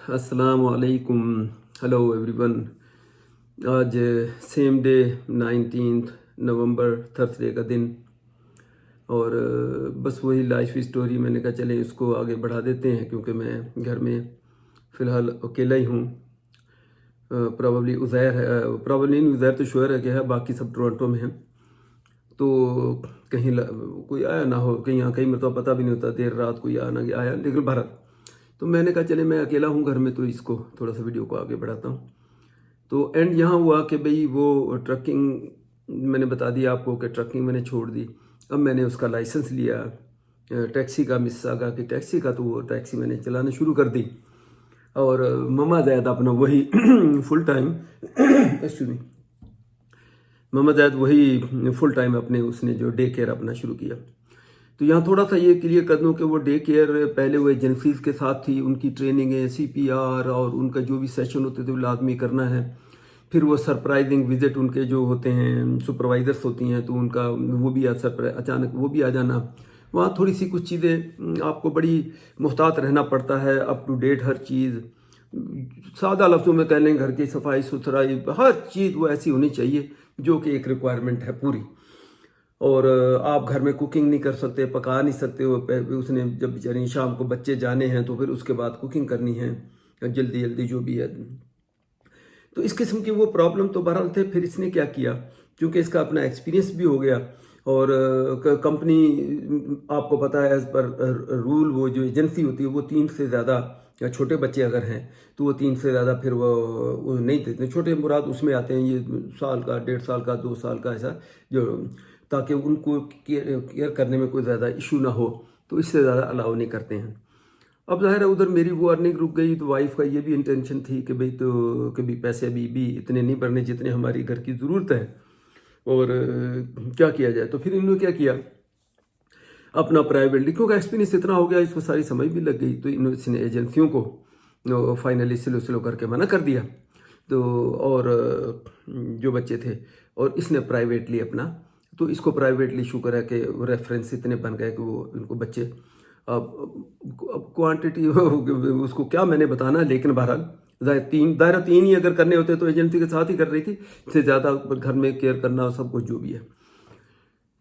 अस्सलाम वालेकुम, hello everyone. आज सेम डे 19 नवंबर थर्सडे का दिन, और बस वही लाइफ स्टोरी मैंने कहा चले इसको आगे बढ़ा देते हैं, क्योंकि मैं घर में फ़िलहाल अकेला ही हूँ। प्रॉब्ली उज़ैर है, प्रॉब्ली नहीं, उज़ैर तो श्योर है कि है, बाकी सब टोरंटो में हैं। तो कहीं कोई आया ना हो, कहीं मतलब पता भी नहीं होता, देर रात कोई आया, लेकिन भारत। तो मैंने कहा चले मैं अकेला हूँ घर में, तो इसको थोड़ा सा वीडियो को आगे बढ़ाता हूँ। तो एंड यहाँ हुआ कि भाई वो ट्रकिंग मैंने बता दिया आपको कि ट्रकिंग मैंने छोड़ दी। अब मैंने उसका लाइसेंस लिया टैक्सी का, मिस्सागा की टैक्सी का। तो वो टैक्सी मैंने चलाना शुरू कर दी, और ममा ज़ैद अपना वही फुल टाइम एक्सक्यूज मी, ममा ज़ैद वही फुल टाइम अपने उसने जो डे केयर अपना शुरू किया। तो यहाँ थोड़ा सा ये क्लियर कर दूँ कि वो डे केयर पहले वो एजेंसीज़ के साथ थी, उनकी ट्रेनिंग CPR और उनका जो भी सेशन होते थे वो लाजमी करना है। फिर वो सरप्राइजिंग विजिट उनके जो होते हैं, सुपरवाइजर्स होती हैं, तो उनका वो भी अचानक वो भी आ जाना। वहाँ थोड़ी सी कुछ चीज़ें आपको बड़ी मुहतात रहना पड़ता है, अप टू डेट हर चीज़। सादा लफ्ज़ों में कह लें, घर की सफाई सुथराई हर चीज़ वो ऐसी होनी चाहिए जो कि एक रिक्वायरमेंट है पूरी। और आप घर में कुकिंग नहीं कर सकते, पका नहीं सकते हो। उसने जब बेचारी शाम को बच्चे जाने हैं तो फिर उसके बाद कुकिंग करनी है जल्दी जल्दी जो भी है। तो इस किस्म की वो प्रॉब्लम तो बहरहाल थे। फिर इसने क्या किया, क्योंकि इसका अपना एक्सपीरियंस भी हो गया, और कंपनी आपको पता है एज़ पर रूल वो जो एजेंसी होती है वो 3 से ज़्यादा, या छोटे बच्चे अगर हैं तो वो 3 से ज़्यादा फिर वो नहीं देते। छोटे मुराद उसमें आते हैं ये साल का, 1.5 साल का, 2 साल का, ऐसा जो, ताकि उनको केयर करने में कोई ज़्यादा इशू ना हो, तो इससे ज़्यादा अलाउ नहीं करते हैं। अब ज़ाहिर है उधर मेरी वो अर्निंग रुक गई, तो वाइफ का ये भी इंटेंशन थी कि भाई तो कभी पैसे अभी भी इतने नहीं बढ़ने जितने हमारी घर की ज़रूरत है, और क्या किया जाए। तो फिर इन्होंने क्या किया, अपना प्राइवेटली, क्योंकि एक्सपीरियंस इतना हो गया, इसको सारी समझ भी लग गई, तो इसने एजेंसियों को फाइनली स्लो करके मना कर दिया। तो और जो बच्चे थे, और इसने प्राइवेटली अपना, तो इसको प्राइवेटली शुक्र है कि रेफरेंस इतने बन गए कि वो इनको बच्चे, अब क्वांटिटी उसको क्या मैंने बताना, लेकिन बहरहाल दायरा तीन ही अगर करने होते तो एजेंसी के साथ ही कर रही थी। इससे ज़्यादा घर में केयर करना सब कुछ जो भी है,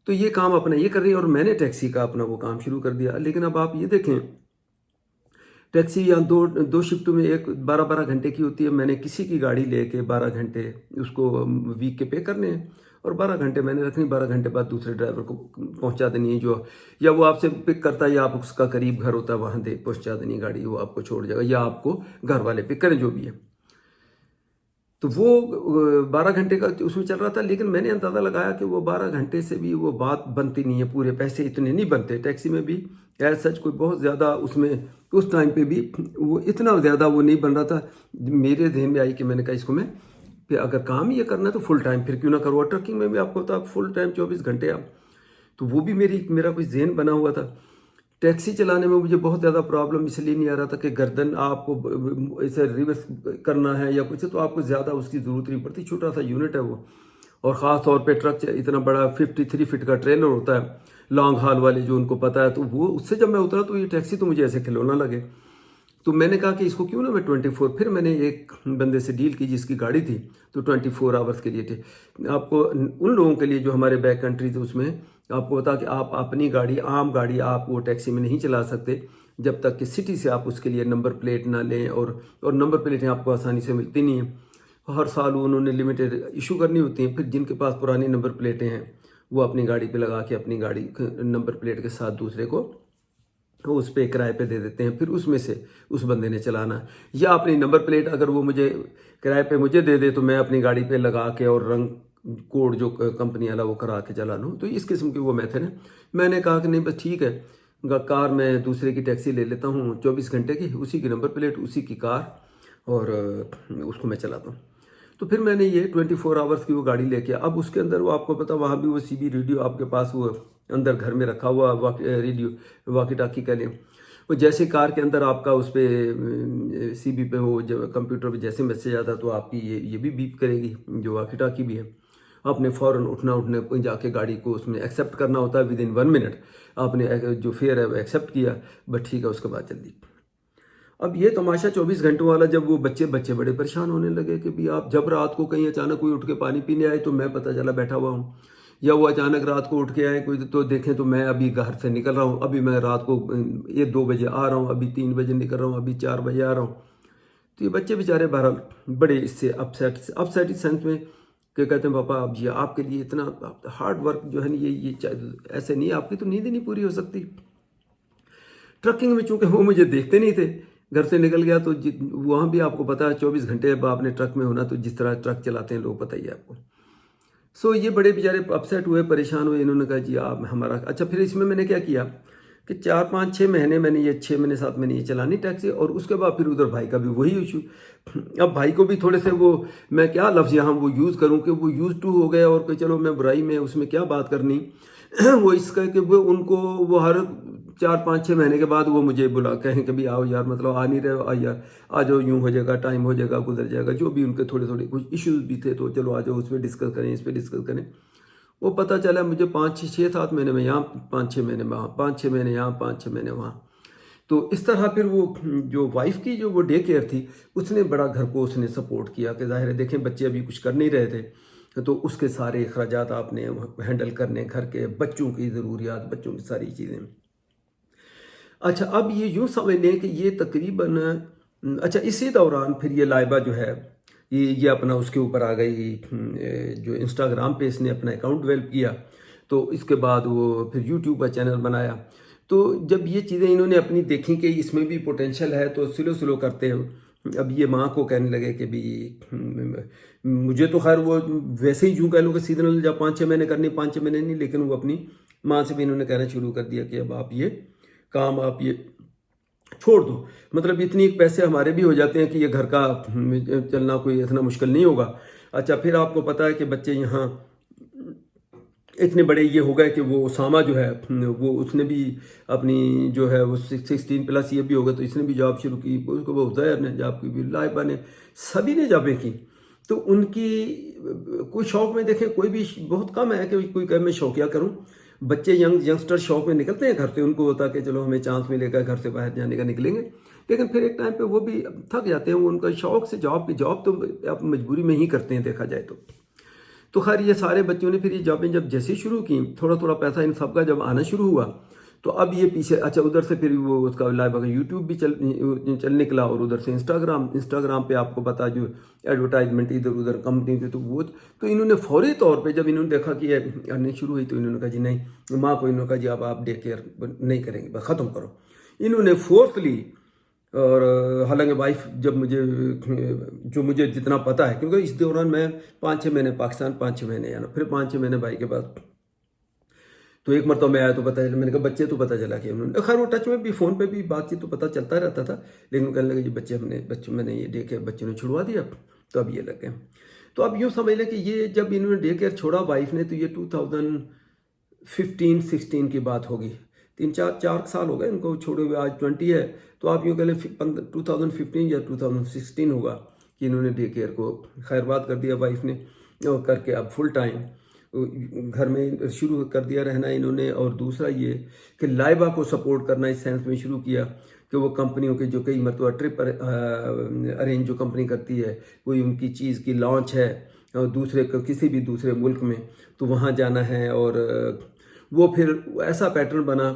तो ये काम अपना ये कर रही है, और मैंने टैक्सी का अपना वो काम शुरू कर दिया। लेकिन अब आप ये देखें, टैक्सी यहाँ दो शिफ्टों में एक 12-12 घंटे की होती है। मैंने किसी की गाड़ी लेके 12 घंटे उसको वीक के पे करने हैं, और 12 घंटे मैंने रखनी, 12 घंटे बाद दूसरे ड्राइवर को पहुंचा देनी है, जो या वो आपसे पिक करता है, या आप उसका करीब घर होता है वहाँ दे पहुंचा देनी गाड़ी, वो आपको छोड़ जाएगा, या आपको घर वाले पिक करें, जो भी है। तो वो 12 घंटे का उसमें चल रहा था। लेकिन मैंने अंदाज़ा लगाया कि वो 12 घंटे से भी वो बात बनती नहीं है, पूरे पैसे इतने नहीं बनते टैक्सी में भी। एज सच कोई बहुत ज़्यादा उसमें उस टाइम पे भी वो इतना ज़्यादा वो नहीं बन रहा था। मेरे ध्यान में आई कि मैंने कहा इसको मैं, फिर अगर काम ही ये करना है तो फुल टाइम फिर क्यों ना करो। ट्रकिंग में भी आपको होता है फुल टाइम 24 घंटे आप, तो वो भी मेरा कोई ज़हन बना हुआ था। टैक्सी चलाने में मुझे बहुत ज़्यादा प्रॉब्लम इसलिए नहीं आ रहा था कि गर्दन आपको ऐसे रिवर्स करना है या कुछ, तो आपको ज़्यादा उसकी ज़रूरत नहीं पड़ती, छोटा सा यूनिट है वो। और ख़ास तौर पे ट्रक इतना बड़ा 53 फीट का ट्रेलर होता है, लॉन्ग हाल वाले जो उनको पता है, तो वो उससे जब मैं उतरा तो ये टैक्सी तो मुझे ऐसे खिलौना लगे। तो मैंने कहा कि इसको क्यों ना मैं 24, फिर मैंने एक बंदे से डील की जिसकी गाड़ी थी, तो 24 आवर्स के लिए थे। आपको उन लोगों के लिए जो हमारे बैक कंट्री थे उसमें आपको बता कि आप अपनी गाड़ी, आम गाड़ी आप वो टैक्सी में नहीं चला सकते जब तक कि सिटी से आप उसके लिए नंबर प्लेट ना लें, और नंबर प्लेटें आपको आसानी से मिलती नहीं हैं। हर साल उन्होंने लिमिटेड इशू करनी होती हैं। फिर जिनके पास पुरानी नंबर प्लेटें हैं वो अपनी गाड़ी पे लगा के अपनी गाड़ी नंबर प्लेट के साथ दूसरे को उस पे किराए पे दे देते हैं, फिर उसमें से उस बंदे ने चलाना है। या अपनी नंबर प्लेट अगर वो मुझे किराए पे मुझे दे दे तो मैं अपनी गाड़ी पे लगा के और रंग कोड जो कंपनी वाला वो करा के चला लूँ। तो इस किस्म की वो मेथड है। मैंने कहा कि नहीं बस ठीक है, कार में दूसरे की टैक्सी ले लेता हूँ 24 घंटे की, उसी की नंबर प्लेट, उसी की कार, और उसको मैं चलाता हूँ। तो फिर मैंने ये 24 आवर्स की वो गाड़ी लेके, अब उसके अंदर वो आपको पता वहाँ भी वो CB रेडियो आपके पास वो अंदर घर में रखा हुआ रेडियो वाकी टाकी के लिए, वो जैसे कार के अंदर आपका उस पर CB पे वो जब कंप्यूटर पे जैसे मैसेज आता तो आपकी ये भी बीप करेगी, जो वाकी टाकी भी है। آپ نے فوراً اٹھنا جا کے گاڑی کو اس میں ایکسیپٹ کرنا ہوتا ہے، ود ان 1 منٹ آپ نے جو فیئر ہے وہ ایکسیپٹ کیا، بس ٹھیک ہے، اس کے بعد جلدی۔ اب یہ تماشا 24 گھنٹوں والا جب وہ بچے بڑے پریشان ہونے لگے کہ بھی آپ جب رات کو کہیں اچانک کوئی اٹھ کے پانی پینے آئے تو میں پتہ چلا بیٹھا ہوا ہوں، یا وہ اچانک رات کو اٹھ کے آئے کوئی تو دیکھیں تو میں ابھی گھر سے نکل رہا ہوں، ابھی میں رات کو 2 بجے آ رہا ہوں، ابھی 3 بجے نکل رہا ہوں، ابھی 4 بجے آ رہا ہوں۔ تو یہ بچے بیچارے بہرحال بڑے اس سے اپسیٹ سینس میں کہ کہتے ہیں پاپا اب یہ آپ کے لیے اتنا ہارڈ ورک جو ہے نا یہ ایسے نہیں، آپ کی تو نیند ہی نہیں پوری ہو سکتی۔ ٹرکنگ میں چونکہ وہ مجھے دیکھتے نہیں تھے، گھر سے نکل گیا تو وہاں بھی آپ کو پتا ہے 24 گھنٹے اب آپ نے ٹرک میں ہونا، تو جس طرح ٹرک چلاتے ہیں لوگ پتہ ہی ہے آپ کو۔ سو یہ بڑے بیچارے اپسیٹ ہوئے، پریشان ہوئے، انہوں نے کہا جی آپ ہمارا اچھا۔ پھر اس میں نے کیا کیا کہ 4 5 6 مہینے میں نے یہ 6 مہینے 7 مہینے یہ چلانی ٹیکسی، اور اس کے بعد پھر ادھر بھائی کا بھی وہی ایشو۔ اب بھائی کو بھی تھوڑے سے وہ میں کیا لفظ یہاں وہ یوز کروں کہ وہ یوز ٹو ہو گئے، اور کہ چلو میں برائی میں اس میں کیا بات کرنی وہ اس کا کہ وہ ان کو وہ ہر 4 5 6 مہینے کے بعد وہ مجھے بلا کہیں کہ بھی آؤ یار، مطلب آ نہیں رہے ہو، یار آ جاؤ، یوں ہو جائے گا، ٹائم ہو جائے گا، گزر جائے گا، جو بھی ان کے تھوڑے کچھ ایشوز بھی تھے، تو چلو آ جاؤ اس پہ ڈسکس کریں، اس پہ ڈسکس کریں۔ وہ پتہ چلا مجھے 5 6 7 مہینے میں یہاں، 5 6 مہینے وہاں، 5 6 مہینے یہاں، 5 6 مہینے وہاں۔ تو اس طرح پھر وہ جو وائف کی جو وہ ڈے کیئر تھی، اس نے بڑا گھر کو اس نے سپورٹ کیا کہ ظاہر ہے دیکھیں بچے ابھی کچھ کر نہیں رہے تھے، تو اس کے سارے اخراجات آپ نے ہینڈل کرنے، گھر کے بچوں کی ضروریات، بچوں کی ساری چیزیں۔ اچھا اب یہ یوں سمجھ لیں کہ یہ تقریباً اچھا اسی دوران پھر یہ لائبہ جو ہے یہ اپنا اس کے اوپر آ گئی، جو انسٹاگرام پہ اس نے اپنا اکاؤنٹ ڈیولپ کیا، تو اس کے بعد وہ پھر یوٹیوب کا چینل بنایا۔ تو جب یہ چیزیں انہوں نے اپنی دیکھیں کہ اس میں بھی پوٹینشل ہے، تو سلو کرتے ہیں اب یہ ماں کو کہنے لگے کہ بھی مجھے تو خیر وہ ویسے ہی یوں کہہ لوں کہ سیزنل جب 5 6 مہینے کرنی، 5 6 مہینے نہیں، لیکن وہ اپنی ماں سے بھی انہوں نے کہنا شروع کر دیا کہ اب آپ یہ کام آپ یہ چھوڑ دو، مطلب اتنی پیسے ہمارے بھی ہو جاتے ہیں کہ یہ گھر کا چلنا کوئی اتنا مشکل نہیں ہوگا۔ اچھا پھر آپ کو پتہ ہے کہ بچے یہاں اتنے بڑے یہ ہو گئے کہ وہ اسامہ جو ہے وہ اس نے بھی اپنی جو ہے وہ 16 پلس یہ بھی ہو گئے، تو اس نے بھی جاب شروع کی، اس کو وہ زہر نے جاب کی بھی، لائبہ نے، سبھی نے جابیں کی۔ تو ان کی کوئی شوق میں دیکھیں کوئی بھی بہت کم ہے کہ کوئی کہ میں شوقیہ کروں، بچے ینگسٹر شوق میں نکلتے ہیں گھر سے، ان کو ہوتا کہ چلو ہمیں چانس ملے گا گھر سے باہر جانے کا، نکلیں گے، لیکن پھر ایک ٹائم پہ وہ بھی تھک جاتے ہیں، وہ ان کا شوق سے جاب تو آپ مجبوری میں ہی کرتے ہیں دیکھا جائے تو خیر یہ سارے بچوں نے پھر یہ جابیں جب جیسے شروع کی، تھوڑا پیسہ ان سب کا جب آنا شروع ہوا، تو اب یہ پیچھے اچھا ادھر سے پھر وہ اس کا لائبہ کا یوٹیوب بھی چل نکلا، اور ادھر سے انسٹاگرام پہ آپ کو پتا جو ایڈورٹائزمنٹ ادھر ادھر کمپنی تھی، تو انہوں نے فوری طور پہ جب انہوں نے دیکھا کہ یہ ارننگ شروع ہوئی، تو انہوں نے کہا جی نہیں، ماں کو انہوں نے کہا جی اب آپ ڈے کیئر نہیں کریں گے، بس ختم کرو۔ انہوں نے فورسلی، اور حالانکہ وائف جب مجھے جتنا پتہ ہے، کیونکہ اس دوران میں 5 6 مہینے پاکستان، 5 6 مہینے یہاں، پھر 5 6 مہینے بھائی کے بعد، تو ایک مرتبہ میں آیا تو پتہ چلا، میں نے کہا بچے تو پتہ چلا کہ انہوں نے خیر وہ ٹچ میں بھی فون پہ بھی بات چیت تو پتہ چلتا رہتا تھا، لیکن کہنے لگے جی بچوں میں نے یہ ڈے کیئر بچوں نے چھڑوا دیا، تو اب یہ لگ گئے۔ تو اب یوں سمجھ لیں کہ یہ جب انہوں نے ڈے کیئر چھوڑا وائف نے، تو یہ 2015 16 کی بات ہوگی، 4 سال ہو گئے ان کو چھوڑے ہوئے، آج 20 ہے، تو آپ یوں کہہ لیں 2015 یا 2016 ہوگا کہ انہوں نے ڈے کیئر کو خیر بات کر دیا وائف نے، اور کر کے اب فل ٹائم گھر میں شروع کر دیا رہنا انہوں نے۔ اور دوسرا یہ کہ لائبہ کو سپورٹ کرنا اس سینس میں شروع کیا کہ وہ کمپنیوں کے جو کئی مرتبہ ٹرپ ارینج جو کمپنی کرتی ہے، کوئی ان کی چیز کی لانچ ہے اور کسی بھی دوسرے ملک میں، تو وہاں جانا ہے، اور وہ پھر ایسا پیٹرن بنا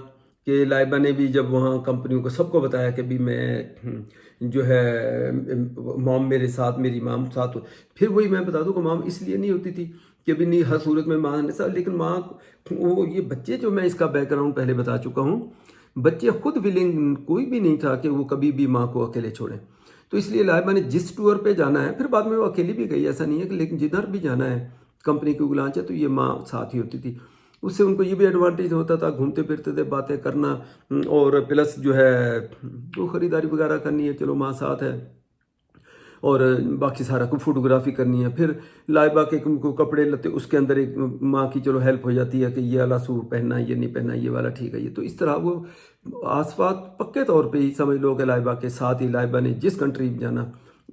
کہ لائبہ نے بھی جب وہاں کمپنیوں کو سب کو بتایا کہ بھی میں جو ہے مام میرے ساتھ، میری مام ساتھ، پھر وہی میں بتا دوں کہ مام اس لیے نہیں ہوتی تھی کہ بھی نہیں ہر صورت میں ماں نے ساتھ، لیکن ماں وہ یہ بچے جو میں اس کا بیک گراؤنڈ پہلے بتا چکا ہوں، بچے خود ولنگ کوئی بھی نہیں تھا کہ وہ کبھی بھی ماں کو اکیلے چھوڑیں، تو اس لیے لائبہ نے جس ٹور پہ جانا ہے، پھر بعد میں وہ اکیلی بھی گئی، ایسا نہیں ہے کہ، لیکن جدھر بھی جانا ہے کمپنی کی لانچ ہے تو یہ ماں ساتھ ہی ہوتی تھی، اس سے ان کو یہ بھی ایڈوانٹیج ہوتا تھا، گھومتے پھرتے تھے، باتیں کرنا، اور پلس جو ہے وہ خریداری وغیرہ کرنی ہے چلو ماں ساتھ ہے، اور باقی سارا کو فوٹوگرافی کرنی ہے، پھر لائبہ کے کو کپڑے لتے اس کے اندر ایک ماں کی چلو ہیلپ ہو جاتی ہے کہ یہ والا سوٹ پہننا، یہ نہیں پہننا، یہ والا ٹھیک ہے، یہ تو اس طرح وہ آس پاس پکے طور پہ ہی سمجھ لو کہ لائبہ کے ساتھ ہی، لائبہ نے جس کنٹری جانا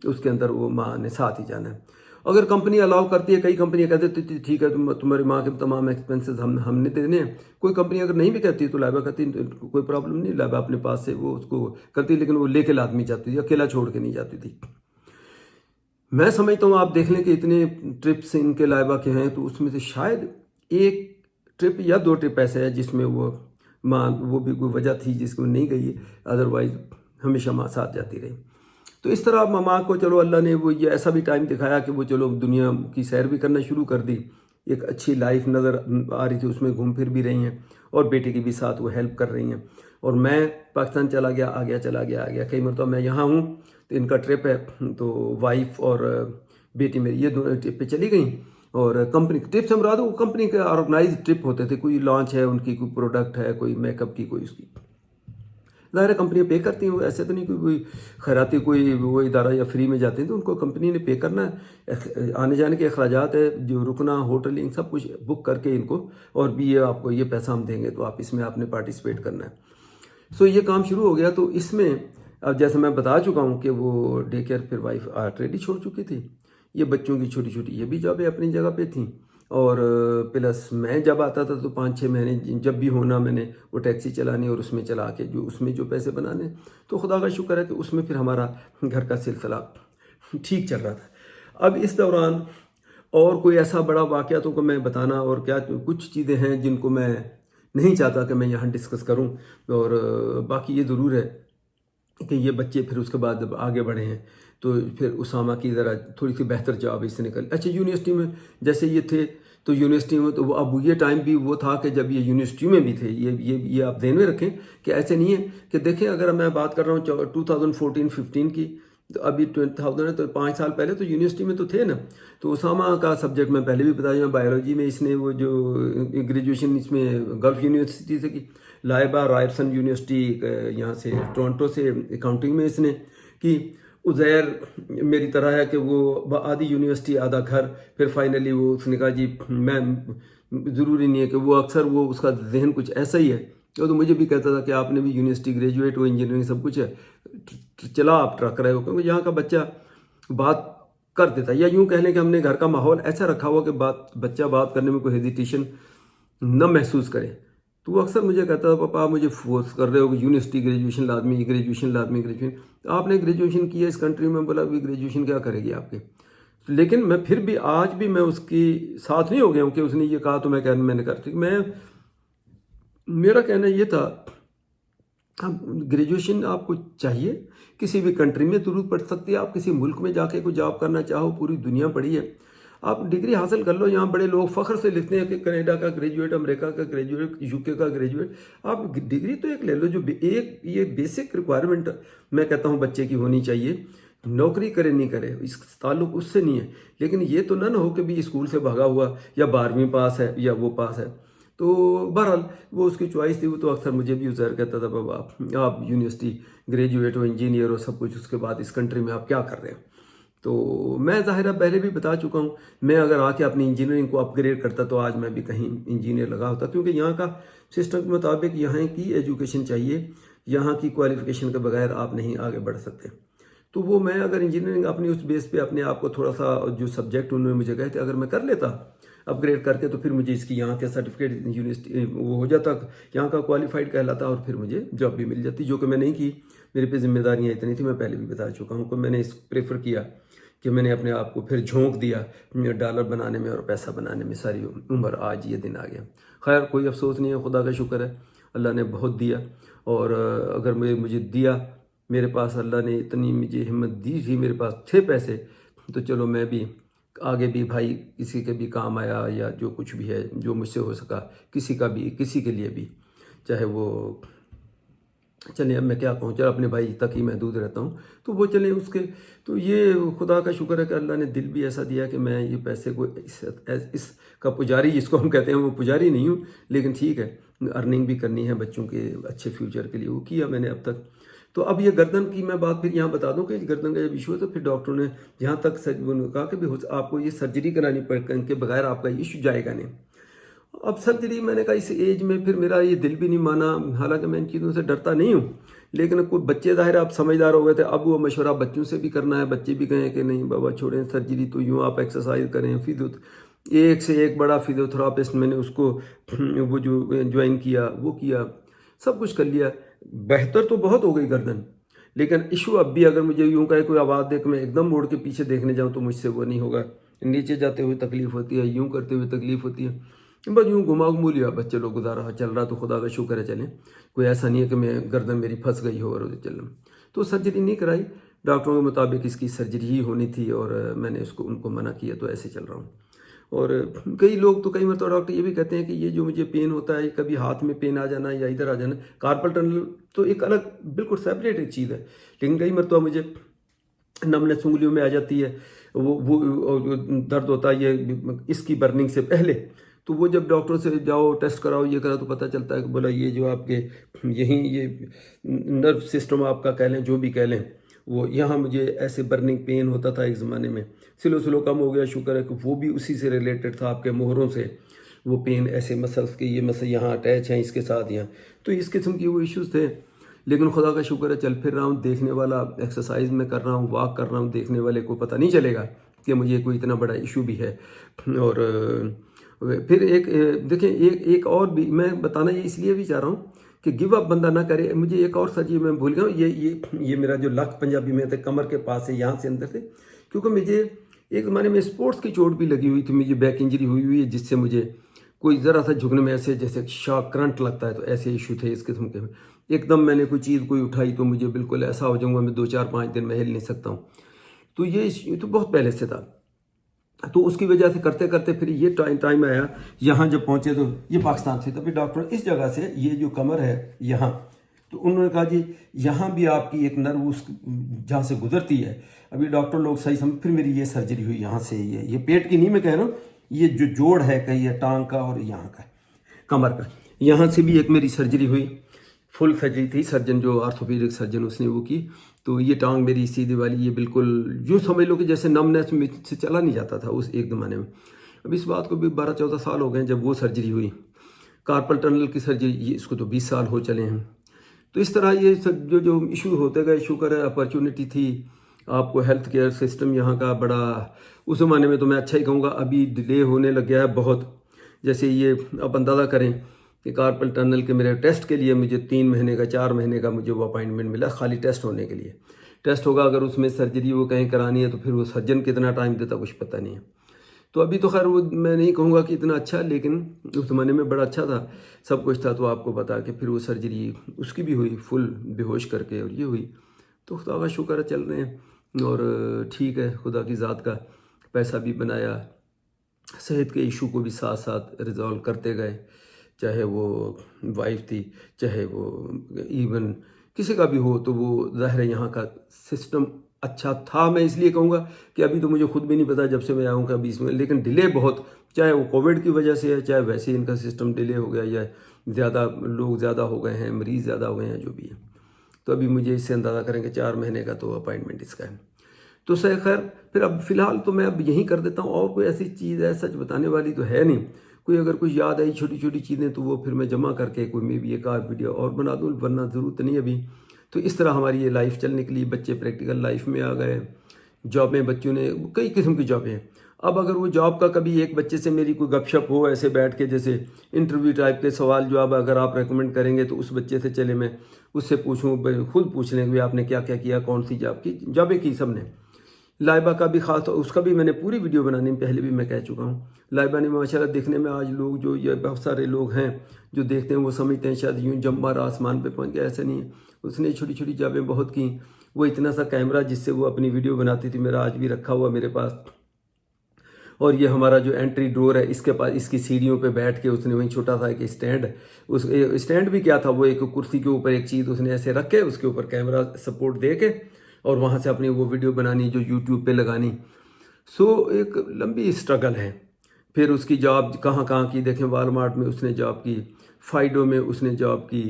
اس کے اندر وہ ماں نے ساتھ ہی جانا ہے۔ अगर कंपनी अलाउ करती है, कई कंपनियां कहते हैं ठीक है तुम्हारी माँ के तमाम एक्सपेंसेस हमने देने हैं। कोई कंपनी अगर नहीं भी कहती तो लाइबा कहती तो कोई प्रॉब्लम नहीं, लाइबा अपने पास से वो उसको करती, लेकिन वो लेके लाजमी जाती थी, अकेला छोड़ के नहीं जाती थी। मैं समझता हूँ आप देख लें कि इतने ट्रिप्स इनके लाइबा के हैं, तो उसमें से शायद एक ट्रिप या 2 ट्रिप ऐसे है जिसमें वो भी कोई वजह थी जिसको नहीं गई, अदरवाइज हमेशा माँ साथ जाती रही। तो इस तरह मामा को चलो अल्लाह ने वो ये ऐसा भी टाइम दिखाया कि वो चलो दुनिया की सैर भी करना शुरू कर दी, एक अच्छी लाइफ नज़र आ रही थी, उसमें घूम फिर भी रही हैं और बेटे की भी साथ वो हेल्प कर रही हैं। और मैं पाकिस्तान चला गया, आ गया कई मरतबा मैं यहाँ हूँ, तो इनका ट्रिप है, तो वाइफ और बेटी मेरी ये दोनों ट्रिप पे चली गई। और कंपनी ट्रिप से मुराद वो कंपनी के ऑर्गेनाइज ट्रिप होते थे, कोई लॉन्च है उनकी, कोई प्रोडक्ट है, कोई मेकअप की, कोई उसकी, ज़ाहिर कंपनियाँ पे करती हैं, ऐसे तो नहीं कोई खैराती कोई वो इदारा या फ्री में जाते हैं, तो उनको कंपनी ने पे करना है, आने जाने के अखराजात है, जो रुकना होटलिंग सब कुछ बुक करके इनको, और भी ये आपको ये पैसा हम देंगे तो आप इसमें आपने पार्टिसिपेट करना है। सो ये काम शुरू हो गया। तो इसमें अब जैसे मैं बता चुका हूँ कि वो डे केयर फिर वाइफ ऑलरेडी छोड़ चुकी थी, ये बच्चों की छोटी छोटी ये भी जॉबें अपनी जगह पे थी, और प्लस मैं जब आता था तो 5-6 महीने जब भी होना मैंने वो टैक्सी चलानी और उसमें चला के जो उसमें जो पैसे बनाने, तो खुदा का शुक्र है कि उसमें फिर हमारा घर का सिलसिला ठीक चल रहा था। अब इस दौरान और कोई ऐसा बड़ा वाक़या तो को मैं बताना, और क्या कुछ चीज़ें हैं जिनको मैं नहीं चाहता कि मैं यहाँ डिस्कस करूँ, और बाकी ये ज़रूर है कि ये बच्चे फिर उसके बाद जब आगे बढ़े हैं तो फिर उसामा की ज़रा थोड़ी सी बेहतर जॉब इससे निकल। अच्छा, यूनिवर्सिटी में जैसे ये थे, तो यूनिवर्सिटी में तो वो अब ये टाइम भी वो था कि जब ये यूनिवर्सिटी में भी थे, ये आप ध्यान में रखें कि ऐसे नहीं है कि देखें, अगर मैं बात कर रहा हूँ 2014-15 की, तो अभी 2000 है, तो 5 साल पहले तो यूनिवर्सिटी में तो थे ना। तो उसामा का सब्जेक्ट मैं पहले भी बताया, बायोलॉजी में इसने वो जो ग्रेजुएशन इसमें गल्फ यूनिवर्सिटी से की, लाइबा रायरसन यूनिवर्सिटी यहाँ से टोरंटो से अकाउंटिंग में इसने की। उज़ैर मेरी तरह है कि वो आधी यूनिवर्सिटी आधा घर, फिर फाइनली वो उसने कहा जी मैं ज़रूरी नहीं है कि वो अक्सर वो उसका जहन कुछ ऐसा ही है, तो मुझे भी कहता था कि आपने भी यूनिवर्सिटी ग्रेजुएट हो, इंजीनियरिंग सब कुछ है, चला आप ट्रक रहे हो, क्योंकि यहाँ का बच्चा बात कर देता है, या यूँ कह लें कि हमने घर का माहौल ऐसा रखा हुआ कि बच्चा बात करने में कोई हेजिटेशन न महसूस करे। तो वो अक्सर मुझे कहता था पापा आप मुझे फोर्स कर रहे हो कि यूनिवर्सिटी ग्रेजुएशन लाजमी, ग्रेजुएशन आपने ग्रेजुएशन किया इस कंट्री में। बोला अभी ग्रेजुएशन क्या करेगी आपके, लेकिन मैं फिर भी आज भी मैं उसकी साथ नहीं हो गया हूँ कि उसने ये कहा तो मैंने कर दी। मेरा कहना ये था, अब ग्रेजुएशन आपको चाहिए, किसी भी कंट्री में ज़रूरत पड़ सकती है, आप किसी मुल्क में जाके कोई जॉब करना चाहो, पूरी दुनिया पड़ी है, आप डिग्री हासिल कर लो। यहाँ बड़े लोग फ़ख्र से लिखते हैं कि कनाडा का ग्रेजुएट, अमेरिका का ग्रेजुएट, यूके का ग्रेजुएट। आप डिग्री तो एक ले लो, जो एक ये बेसिक रिक्वायरमेंट मैं कहता हूँ बच्चे की होनी चाहिए। नौकरी करे नहीं करे इस ताल्लुक उससे नहीं है, लेकिन ये तो ना हो कि भी स्कूल से भागा हुआ या 12वीं पास है या वो पास है। तो बहरहाल वो उसकी चॉइस थी। वो तो अक्सर मुझे भी उज़ैर कहता था बाबा आप यूनिवर्सिटी ग्रेजुएट हो, इंजीनियर हो, सब कुछ, उसके बाद इस कंट्री में आप क्या कर रहे हो। तो मैं ज़ाहिर पहले भी बता चुका हूँ, मैं अगर आके अपनी इंजीनियरिंग को अपग्रेड करता तो आज मैं भी कहीं इंजीनियर लगा होता, क्योंकि यहाँ का सिस्टम के मुताबिक यहाँ की एजुकेशन चाहिए, यहाँ की क्वालिफिकेशन के बगैर आप नहीं आगे बढ़ सकते। तो वो मैं अगर इंजीनियरिंग अपनी उस बेस पे अपने आप को थोड़ा सा जो सब्जेक्ट उन्होंने मुझे कहे थे अगर मैं कर लेता अपग्रेड करके, तो फिर मुझे इसकी यहाँ के सर्टिफिकेट यूनिवर्सिटी वो हो जाता, यहाँ का क्वालिफाइड कहलाता, और फिर मुझे जॉब भी मिल जाती, जो कि मैं नहीं की। मेरे पे जिम्मेदारियाँ इतनी थी, मैं पहले भी बता चुका हूँ कि मैंने इस प्रेफर किया कि मैंने अपने आप को फिर झोंक दिया डॉलर बनाने में और पैसा बनाने में सारी उम्र। आज ये दिन आ गया। खैर कोई अफसोस नहीं है, खुदा का शुक्र है, अल्लाह ने बहुत दिया। और अगर मुझे दिया, मेरे पास अल्लाह ने इतनी मुझे हिम्मत दी थी, मेरे पास थे पैसे, तो चलो मैं भी आगे भी भाई किसी के भी काम आया, या जो कुछ भी है जो मुझसे हो सका किसी के लिए भी, चाहे वो चले, अब मैं क्या कहूँ, चलो अपने भाई तक ही महदूद रहता हूँ, तो वो चले उसके। तो ये खुदा का शुक्र है कि अल्लाह ने दिल भी ऐसा दिया कि मैं ये पैसे को इसका पुजारी जिसको हम कहते हैं, वो पुजारी नहीं हूँ, लेकिन ठीक है अर्निंग भी करनी है बच्चों के अच्छे फ्यूचर के लिए, वो किया मैंने अब तक। तो अब ये गर्दन की मैं बात फिर यहाँ बता दूं कि गर्दन का जब इशू है तो फिर डॉक्टर ने जहाँ तक कहा कि भी आपको ये सर्जरी करानी पड़ के बगैर आपका इशू जाएगा नहीं। اب سرجری میں نے کہا اس ایج میں پھر میرا یہ دل بھی نہیں مانا، حالانکہ میں ان چیزوں سے ڈرتا نہیں ہوں، لیکن کوئی بچے ظاہر آپ سمجھدار ہو گئے تھے، اب وہ مشورہ بچوں سے بھی کرنا ہے، بچے بھی کہیں کہ نہیں بابا چھوڑیں سرجری، تو یوں آپ ایکسرسائز کریں، ایک سے ایک بڑا فزیوتھراپسٹ میں نے اس کو وہ جو جوائن کیا، وہ کیا، سب کچھ کر لیا، بہتر تو بہت ہو گئی گردن، لیکن ایشو اب بھی اگر مجھے یوں کہے کوئی آواز دے کہ میں ایک دم موڑ کے پیچھے دیکھنے جاؤں تو مجھ سے وہ نہیں ہوگا، نیچے جاتے ہوئے تکلیف ہوتی ہے، یوں کرتے ہوئے تکلیف ہوتی ہے، بس یوں گھما گھمو لیا، بس چلو گزارا چل رہا تو خدا کا شکر ہے چلیں، کوئی ایسا نہیں ہے کہ میں گردن میری پھنس گئی ہو اور چل رہا ہوں، تو سرجری نہیں کرائی، ڈاکٹروں کے مطابق اس کی سرجری ہی ہونی تھی اور میں نے ان کو منع کیا، تو ایسے چل رہا ہوں۔ اور کئی لوگ تو کئی مرتبہ ڈاکٹر یہ بھی کہتے ہیں کہ یہ جو مجھے پین ہوتا ہے، کبھی ہاتھ میں پین آ جانا یا ادھر آ جانا، کارپل ٹنل تو ایک الگ بالکل سیپریٹ ایک چیز ہے، لیکن کئی مرتبہ مجھے نمنس انگلیوں میں آ جاتی ہے، وہ درد ہوتا ہے یہ اس کی برننگ سے پہلے، تو وہ جب ڈاکٹر سے جاؤ ٹیسٹ کراؤ یہ کرا تو پتہ چلتا ہے کہ بولا یہ جو آپ کے یہیں یہ نرو سسٹم آپ کا کہہ لیں جو بھی کہہ لیں، وہ یہاں مجھے ایسے برننگ پین ہوتا تھا ایک زمانے میں، سلو کم ہو گیا، شکر ہے کہ وہ بھی اسی سے ریلیٹڈ تھا، آپ کے مہروں سے وہ پین ایسے مسلس کے، یہ مسل یہاں اٹیچ ہیں اس کے ساتھ یہاں، تو اس قسم کی وہ ایشوز تھے، لیکن خدا کا شکر ہے چل پھر رہا ہوں، دیکھنے والا ایکسرسائز میں کر رہا ہوں، واک کر رہا ہوں، دیکھنے والے کو پتہ نہیں چلے گا کہ مجھے کوئی اتنا بڑا ایشو بھی ہے۔ اور پھر دیکھیں ایک اور بھی میں بتانا یہ اس لیے بھی چاہ رہا ہوں کہ گیو اپ بندہ نہ کرے، مجھے ایک اور سرجری میں بھول گیا ہوں، یہ میرا جو لک پنجابی میں تھے کمر کے پاس سے یہاں سے اندر سے، کیونکہ مجھے ایک زمانے میں اسپورٹس کی چوٹ بھی لگی ہوئی تھی، مجھے بیک انجری ہوئی ہے جس سے مجھے کوئی ذرا سا جھکنے میں ایسے جیسے شاک کرنٹ لگتا ہے، تو ایسے ایشو تھے اس قسم کے، ایک دم میں نے کوئی چیز اٹھائی تو مجھے بالکل ایسا ہو جاؤں گا میں 2-4-5 دن میں ہل نہیں سکتا ہوں، تو یہ تو بہت پہلے سے تھا، تو اس کی وجہ سے کرتے کرتے پھر یہ ٹائم آیا، یہاں جب پہنچے تو یہ پاکستان سے، تو پھر ڈاکٹر اس جگہ سے یہ جو کمر ہے یہاں، تو انہوں نے کہا جی یہاں بھی آپ کی ایک نرو جہاں سے گزرتی ہے، ابھی ڈاکٹر لوگ صحیح سمجھ، پھر میری یہ سرجری ہوئی یہاں سے، یہ پیٹ کی نہیں میں کہہ رہا ہوں، یہ جو جوڑ ہے کہیں یہ ٹانگ کا اور یہاں کا کمر کا، یہاں سے بھی ایک میری سرجری ہوئی، فل سرجری تھی، سرجن جو آرتھوپیڈک سرجن اس نے وہ کی، تو یہ ٹانگ میری سیدھے والی یہ بالکل یوں سمجھ لو کہ جیسے نمنس سے چلا نہیں جاتا تھا اس ایک زمانے میں، اب اس بات کو بھی 12-14 سال ہو گئے جب وہ سرجری ہوئی، کارپل ٹنل کی سرجری یہ اس کو تو 20 سال ہو چلے ہیں، تو اس طرح یہ جو ایشو ہوتے گئے، شکر ہے اپرچونٹی تھی، آپ کو ہیلتھ کیئر سسٹم یہاں کا بڑا، اس زمانے میں تو میں اچھا ہی کہوں گا، ابھی ڈیلے ہونے لگ گیا ہے بہت، جیسے یہ آپ اندازہ کریں کہ کارپل ٹنل کے میرے ٹیسٹ کے لیے مجھے 3 مہینے کا 4 مہینے کا مجھے وہ اپائنٹمنٹ ملا، خالی ٹیسٹ ہونے کے لیے، ٹیسٹ ہوگا اگر اس میں سرجری وہ کہیں کرانی ہے تو پھر وہ سرجن کتنا ٹائم دیتا کچھ پتہ نہیں ہے، تو ابھی تو خیر وہ میں نہیں کہوں گا کہ اتنا اچھا، لیکن اس زمانے میں بڑا اچھا تھا، سب کچھ تھا، تو آپ کو بتا کہ پھر وہ سرجری اس کی بھی ہوئی فل بے ہوش کر کے، اور یہ ہوئی، تو خدا کا شکر ہے چل رہے ہیں، اور ٹھیک ہے خدا کی ذات کا، پیسہ بھی بنایا، صحت کے ایشو کو بھی ساتھ ساتھ ریزالو کرتے گئے، چاہے وہ وائف تھی، چاہے وہ ایون کسی کا بھی ہو، تو وہ ظاہر ہے یہاں کا سسٹم اچھا تھا، میں اس لیے کہوں گا کہ ابھی تو مجھے خود بھی نہیں پتا جب سے میں آؤں گا 20 میں، لیکن ڈیلے بہت، چاہے وہ کووڈ کی وجہ سے ہے، چاہے ویسے ہی ان کا سسٹم ڈیلے ہو گیا، یا لوگ زیادہ ہو گئے ہیں، مریض زیادہ ہو گئے ہیں، جو بھی ہے، تو ابھی مجھے اس سے اندازہ کریں کہ 4 مہینے کا تو اپائنٹمنٹ اس کا ہے، تو خیر پھر اب فی الحال تو میں اب یہیں کر دیتا ہوں، اور کوئی ایسی چیز ہے سچ بتانے والی تو ہے نہیں، کوئی اگر کچھ یاد آئی چھوٹی چھوٹی چیزیں تو وہ پھر میں جمع کر کے کوئی میں بھی ایک آدھ ویڈیو اور بنا دوں، ورنہ ضرورت نہیں ابھی، تو اس طرح ہماری یہ لائف چلنے کے لیے، بچے پریکٹیکل لائف میں آ گئے، جابیں بچوں نے کئی قسم کی جابیں ہیں، اب اگر وہ جاب کا کبھی ایک بچے سے میری کوئی گپ شپ ہو ایسے بیٹھ کے، جیسے انٹرویو ٹائپ کے سوال جواب اگر آپ ریکمنڈ کریں گے تو اس بچے سے چلے میں اس سے پوچھوں، خود پوچھ لیں کہ آپ نے کیا کیا کیا، کون سی جابیں کی سب نے، لائبہ کا بھی خاص، اس کا بھی میں نے پوری ویڈیو بنانے میں پہلے بھی میں کہہ چکا ہوں، لائبہ نے ماشاءاللہ دیکھنے میں آج لوگ جو یہ بہت سارے لوگ ہیں جو دیکھتے ہیں وہ سمجھتے ہیں شاید یوں جم مارا آسمان پہ پہنچ گیا، ایسا نہیں ہے، اس نے چھوٹی چھوٹی جابیں بہت کیں، وہ اتنا سا کیمرہ جس سے وہ اپنی ویڈیو بناتی تھی میرا آج بھی رکھا ہوا میرے پاس، اور یہ ہمارا جو انٹری ڈور ہے اس کے پاس، اس کی سیڑھیوں پہ بیٹھ کے اس نے وہیں چھوٹا تھا ایک اسٹینڈ، اس اسٹینڈ بھی کیا تھا، وہ ایک کرسی کے اوپر ایک چیز اس نے ایسے رکھ کے اس کے اوپر کیمرہ سپورٹ دے کے اور وہاں سے اپنی وہ ویڈیو بنانی جو یوٹیوب پہ لگانی، سو ایک لمبی اسٹرگل ہے، پھر اس کی جاب کہاں کہاں کی دیکھیں، والمارٹ میں اس نے جاب کی، فائڈو میں اس نے جاب کی،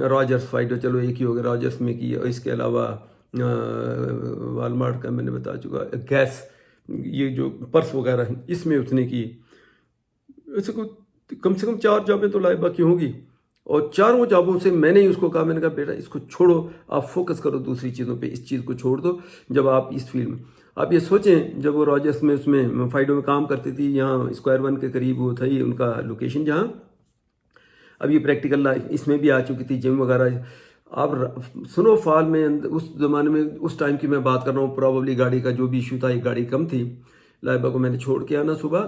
راجرس فائڈو چلو ایک ہی ہو گیا، راجرس میں کی، اور اس کے علاوہ والمارٹ کا میں نے بتا چکا، گیس یہ جو پرس وغیرہ ہیں اس میں اس نے کی، ایسے کوئی कम से कम 4 जॉबें तो लाइबा की होंगी, और चारों जॉबों से मैंने ही उसको कहा, मैंने कहा बेटा इसको छोड़ो, आप फोकस करो दूसरी चीज़ों पे, इस चीज़ को छोड़ दो जब आप इस फील्ड में। आप ये सोचें, जब वो रॉजर्स में उसमें फाइडो में काम करती थी, यहाँ स्क्वायर 1 के करीब वो था उनका लोकेशन, जहाँ अब ये प्रैक्टिकल लाइफ इसमें भी आ चुकी थी, जिम वगैरह। आप सुनो फॉल में, उस ज़माने में, उस टाइम की मैं बात कर रहा हूँ, प्रॉबली गाड़ी का जो भी इशू था, एक गाड़ी कम थी। लाइबा को मैंने छोड़ के आना सुबह,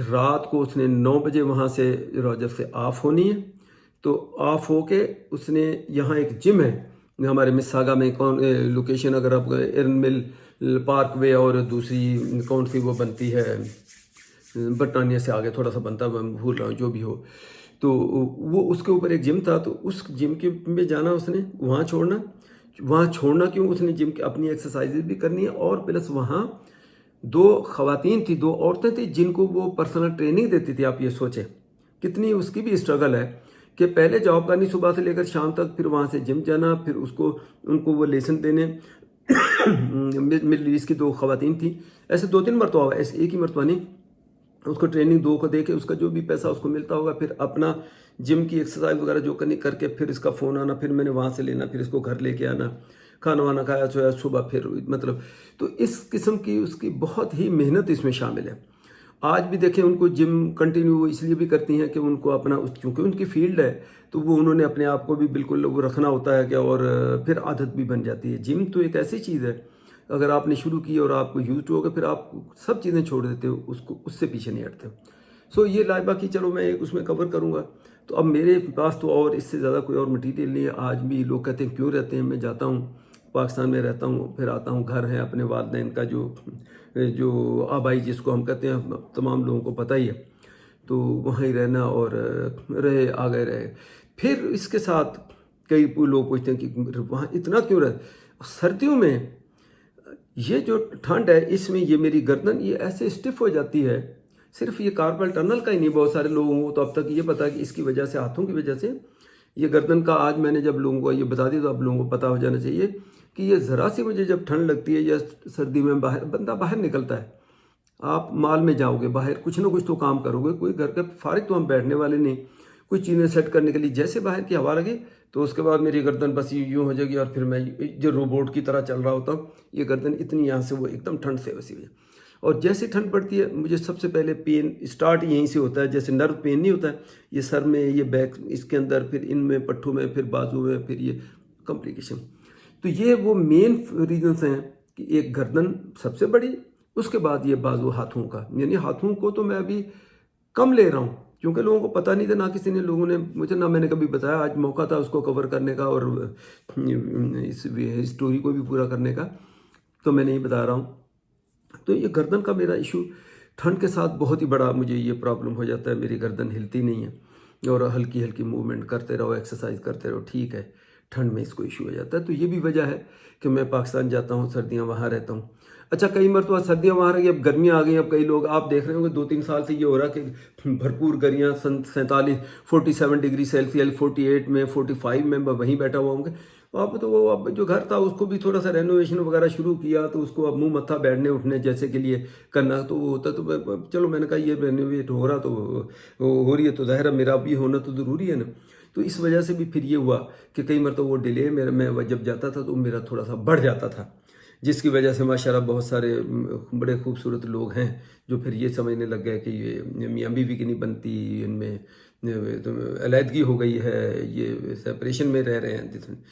रात को उसने 9 बजे वहाँ से रॉजर से ऑफ होनी है, तो ऑफ होके उसने, यहाँ एक जिम है हमारे मिसागा में, कौन लोकेशन, अगर आप एरन मिल पार्क वे, और दूसरी कौन सी वो बनती है, बटानिया से आगे थोड़ा सा बनता है, मैं भूल रहा हूँ, जो भी हो। तो वो उसके ऊपर एक जिम था, तो उस जिम के में जाना उसने, वहाँ छोड़ना क्यों, उसने जिम की अपनी एक्सरसाइजेज भी करनी है, और प्लस वहाँ 2 खवातीन थी, 2 औरतें थी जिनको वो पर्सनल ट्रेनिंग देती थी। आप ये सोचें कितनी उसकी भी स्ट्रगल है कि पहले जॉब करनी सुबह से लेकर शाम तक, फिर वहाँ से जिम जाना, फिर उनको वो लेसन देने। मिडल ईस्ट की 2 खवातीन थी, ऐसे 2-3 मरतबा, ऐसे एक ही मरतबा नहीं, उसको ट्रेनिंग 2 को दे के उसका जो भी पैसा उसको मिलता होगा, फिर अपना जिम की एक्सरसाइज वगैरह जो करनी करके, फिर इसका फ़ोन आना, फिर मैंने वहाँ से लेना, फिर इसको घर लेके आना, खाना वाना खाया सोया, सुबह फिर मतलब, तो इस किस्म की उसकी बहुत ही मेहनत इसमें शामिल है। आज भी देखें उनको जिम कंटिन्यू इसलिए भी करती हैं कि उनको अपना चूँकि उनकी फील्ड है, तो वो उन्होंने अपने आप को भी बिल्कुल वो रखना होता है कि, और फिर आदत भी बन जाती है। जिम तो एक ऐसी चीज़ है, अगर आपने शुरू की और आपको यूज हो गए, फिर आप सब चीज़ें छोड़ देते हो, उसको उससे पीछे नहीं हटते। सो ये लाइबा की, चलो मैं उसमें कवर करूँगा। तो अब मेरे पास तो और इससे ज़्यादा कोई और मटीरियल नहीं है। आज भी लोग कहते हैं क्यों रहते हैं, मैं जाता हूँ पाकिस्तान में रहता हूँ, फिर आता हूँ, घर है अपने वालिदैन का, जो आबाई जिसको हम कहते हैं, तमाम लोगों को पता ही है, तो वहाँ ही रहना, और रहे आ गए रहे। फिर इसके साथ कई लोग पूछते हैं कि वहाँ इतना क्यों रहे। सर्दियों में ये जो ठंड है, इसमें ये मेरी गर्दन ये ऐसे स्टिफ हो जाती है, सिर्फ ये कार्पल टनल का ही नहीं, बहुत सारे लोगों को तो अब तक ये पता है कि इसकी वजह से, हाथों की वजह से ये गर्दन का, आज मैंने जब लोगों को ये बता दिया तो अब लोगों को पता हो जाना चाहिए कि ये ज़रा सी मुझे जब ठंड लगती है या सर्दी में, बंदा बाहर निकलता है, आप माल में जाओगे, बाहर कुछ ना कुछ तो काम करोगे, कोई घर का फारिग तो हम बैठने वाले नहीं, कुछ चीज़ें सेट करने के लिए, जैसे बाहर की हवा लगे तो उसके बाद मेरी गर्दन बस यूँ हो जाएगी, और फिर मैं जो रोबोट की तरह चल रहा होता हूँ, ये गर्दन इतनी यहाँ से वो एकदम ठंड से वैसी हुई है। और जैसे ठंड पड़ती है, मुझे सबसे पहले पेन स्टार्ट यहीं से होता है, जैसे नर्व पेन नहीं होता है, ये सर में, ये बैक, इसके अंदर, फिर इनमें पट्ठों में, फिर बाजू में, फिर ये कॉम्प्लिकेशन। तो ये वो मेन रीजन्स हैं कि एक गर्दन सबसे बड़ी, उसके बाद ये बाजू हाथों का, यानी हाथों को तो मैं अभी कम ले रहा हूँ, क्योंकि लोगों को पता नहीं था, ना किसी ने, लोगों ने मुझे, ना मैंने कभी बताया। आज मौका था उसको कवर करने का और इस स्टोरी को भी पूरा करने का, तो मैं नहीं बता रहा हूँ। तो ये गर्दन का मेरा इशू ठंड के साथ बहुत ही बड़ा, मुझे ये प्रॉब्लम हो जाता है, मेरी गर्दन हिलती नहीं है, और हल्की हल्की मूवमेंट करते रहो, एक्सरसाइज करते रहो, ठीक है, ठंड में इसको इशू हो जाता है। तो ये भी वजह है कि मैं पाकिस्तान जाता हूँ, सर्दियाँ वहाँ रहता हूँ। अच्छा, कई मरतबा सर्दियाँ वहाँ रही, अब गर्मियाँ आ गई। अब कई लोग आप देख रहे होंगे 2-3 साल से ये हो रहा है कि भरपूर गर्मियाँ, 47 डिग्री सेल्सियस, 48 में, 45 में वहीं बैठा हुआ होंगे। अब तो वो, अब जो घर था उसको भी थोड़ा सा रेनोवेशन वगैरह शुरू किया, तो उसको अब मुंह मत्था बैठने उठने जैसे के लिए करना तो वो होता, तो चलो मैंने कहा ये रेनोवेट हो रहा, तो हो रही है, तो ज़ाहिर है मेरा भी होना तो ज़रूरी है ना। तो इस वजह से भी फिर ये हुआ कि कई मरतबा वो डिले मेरा, मैं जब जाता था तो मेरा थोड़ा सा बढ़ जाता था, जिसकी वजह से माशाल्लाह बहुत सारे बड़े खूबसूरत लोग हैं जो फिर ये समझने लग गए कि ये मियाँ बीवी की नहीं बनती, इनमें तो अलहदगी हो गई है, ये सेपरेशन में रह रहे हैं।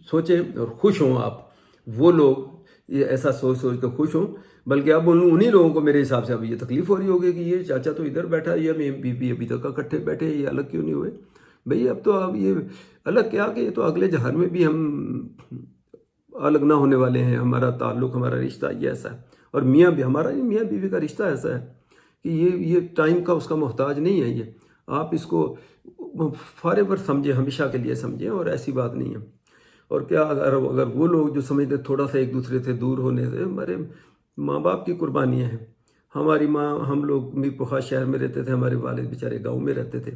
सोचें और खुश हों आप, वो लोग ये ऐसा सोच सोच कर खुश हों, बल्कि अब उन्हीं लोगों को मेरे हिसाब से अब ये तकलीफ हो रही होगी कि ये चाचा तो इधर बैठा है, ये बीबी अभी तक इकट्ठे बैठे, ये अलग क्यों नहीं हुए। भाई अब तो, अब ये अलग क्या कि ये तो अगले जहर में भी हम अलग ना होने वाले हैं। हमारा ताल्लुक़, हमारा रिश्ता ये ऐसा है, और मियाँ भी, हमारा मियाँ बीवी का रिश्ता ऐसा है कि ये टाइम का उसका मोहताज नहीं है। ये आप इसको फॉरएवर समझें, हमेशा के लिए समझें, और ऐसी बात नहीं है। और क्या, अगर वो लोग जो समझते थोड़ा सा एक दूसरे से दूर होने से, हमारे माँ बाप की कुर्बानियाँ हैं। हमारी माँ, हम लोग मीरपुखा शहर में रहते थे, हमारे वालिद बेचारे गांव में रहते थे,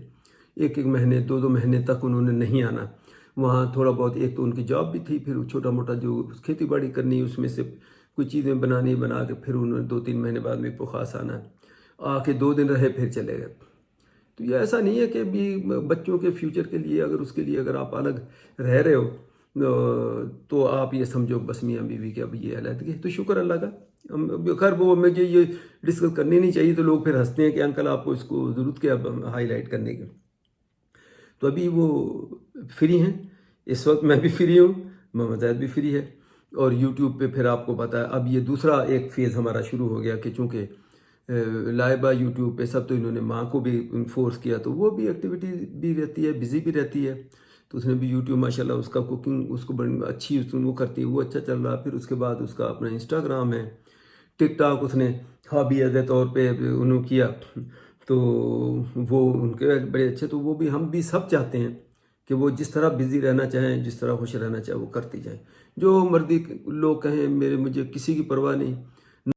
1-1 महीने, 2-2 महीने तक उन्होंने नहीं आना। वहाँ थोड़ा बहुत, एक तो उनकी जॉब भी थी, फिर छोटा मोटा जो खेती बाड़ी करनी, उसमें से कुछ चीज़ें बनानी, बना के फिर उन्होंने 2-3 महीने बाद मीरपुखा आना, आके 2 दिन रहे, फिर चले गए। تو یہ ایسا نہیں ہے کہ بھی بچوں کے فیوچر کے لیے اگر اس کے لیے اگر آپ الگ رہ رہے ہو تو آپ یہ سمجھو بس میاں بیوی کے اب یہ علیحدگی ہے. تو شکر اللہ کا. خیر وہ مجھے یہ ڈسکس کرنی نہیں چاہیے تو لوگ پھر ہنستے ہیں کہ انکل آپ کو اس کو ضرورت کیا ہائی لائٹ کرنے کی. تو ابھی وہ فری ہیں اس وقت, میں بھی فری ہوں, محمد زید بھی فری ہے, اور یوٹیوب پہ پھر آپ کو پتہ ہے اب یہ دوسرا ایک فیز ہمارا شروع ہو گیا کہ چونکہ لائبہ یوٹیوب پہ سب, تو انہوں نے ماں کو بھی فورس کیا تو وہ بھی ایکٹیویٹی بھی رہتی ہے, بزی بھی رہتی ہے. تو اس نے بھی یوٹیوب ماشاء اللہ اس کا کوکنگ اس کو بڑی اچھی وہ کرتی ہے, وہ اچھا چل رہا. پھر اس کے بعد اس کا اپنا انسٹاگرام ہے, ٹک ٹاک اس نے ہابی ایز اے طور پہ انہوں کیا, تو وہ ان کے بڑے اچھے. تو وہ بھی ہم بھی سب چاہتے ہیں کہ وہ جس طرح بزی رہنا چاہیں, جس طرح خوش رہنا چاہیں وہ کرتی جائیں, جو مرضی لوگ کہیں, مجھے کسی کی پرواہ نہیں.